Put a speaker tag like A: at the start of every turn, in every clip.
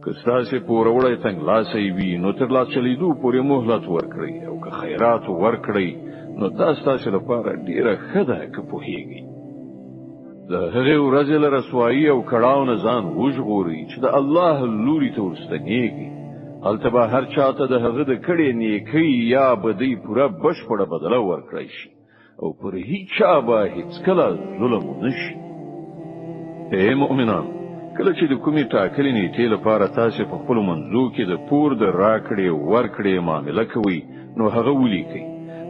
A: که ستاسې پوروړی تنګلاسی وي نو تر لاس چلیدو پورې مهلت ورکړئ او که خیرات ورکړئ نو دا ستاسې لپاره ډیره ښه ده که پوهیږئ. د هغې ورځې له رسوایي او کړاو نه ځان وژغورئ چې د الله لوري ته ورستنیږئ. هلته به هر چاته د هغه د کړې نیکۍ یا بدۍ پوره بشپړه بدله ورکړی شي او پر هیچا به هیڅکله ظلم ونه شي. ای مؤمنان، کله چې د کومې ټاکلې نیټې لپاره تاسې په خپلو منځو کې د پور د راکړې ورکړې معامله کوئ نو هغه ولیکئ.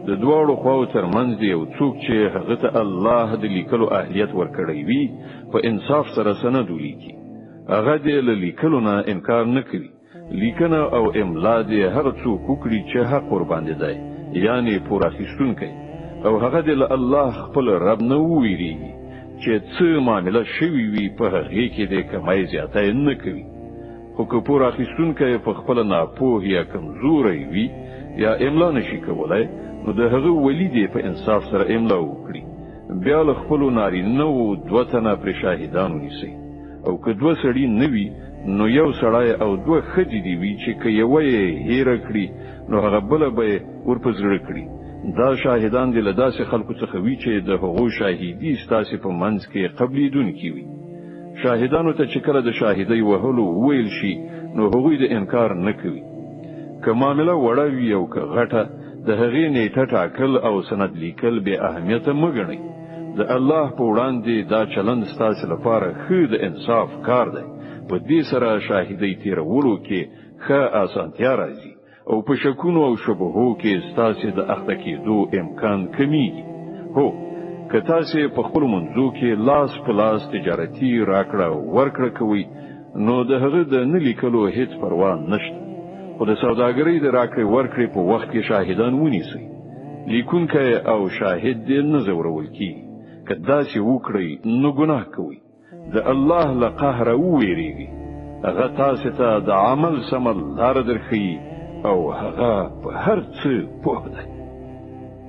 A: د دواړو خواو ترمنځ دی یو څوک چې هغه ته الله د لیکلو اهلیت ورکړی وي په انصاف سره سند ولیکي. هغه دې له لیکلو نه انکار نه کوي. لیکنه او املا دې هغه څوک وکړي چې حق ور باندې دی، یعنی پور اخیستونکی، او هغه دې له الله خپل رب نه وویریږي چې څه معامله شوي وي په هغې کې دې کمای زیاتی نه کوي. خو که پور اخیستونکی په خپله ناپوه یا کمزوری وي یا املا نشي کولی نو د هغه ولی دې په انصاف سره املا وکړي. بیا له خپلو نارینه‌و 2 تنه پرې شاهدان ونیسئ، او که 2 سړي نه وي نو یو سړی او 2 ښځې دې وي چې که یوه یې هیره کړي نو هغه بله به یې ورپه زړه کړي. دا شاهدان دې له داسې خلکو څخه وي چې د هغو شاهدي ستاسې په منځ کې قبلېدونکي وي. شاهدانو ته چې کله د شاهدۍ وهلو وویل شي نو هغوی د انکار نه کوي. که معامله وړه وي او که غټه، د هغې نیټه ټاکل او سند لیکل بې اهمیته مه ګڼئ. د الله په وړاندې دا چلند ستاسې لپاره ښه د انصاف کار دی. په دې سره شاهدۍ تیرولو کې ښه اسانتیا راځي او په شکونو او شبهو کې ستاسې د اخته کېدو امکان کمیږي. هو، که تاسې په خپلو منځو کې لاس په لاس تجارتي راکړه ورکړه کوئ نو د هغه د نه لیکلو هیڅ پروا نشته. خو د سوداګرۍ د راکړې ورکړې په وخت کې شاهدان ونیسئ. لیکونکی او شاهد دې نه ځورول کیږي. که داسې وکړئ نو ګناه کوئ. د الله له قهره وویریږئ. هغه تاسې ته د عمل سمه لاره درښیي او هغه په هر څه پوه دی.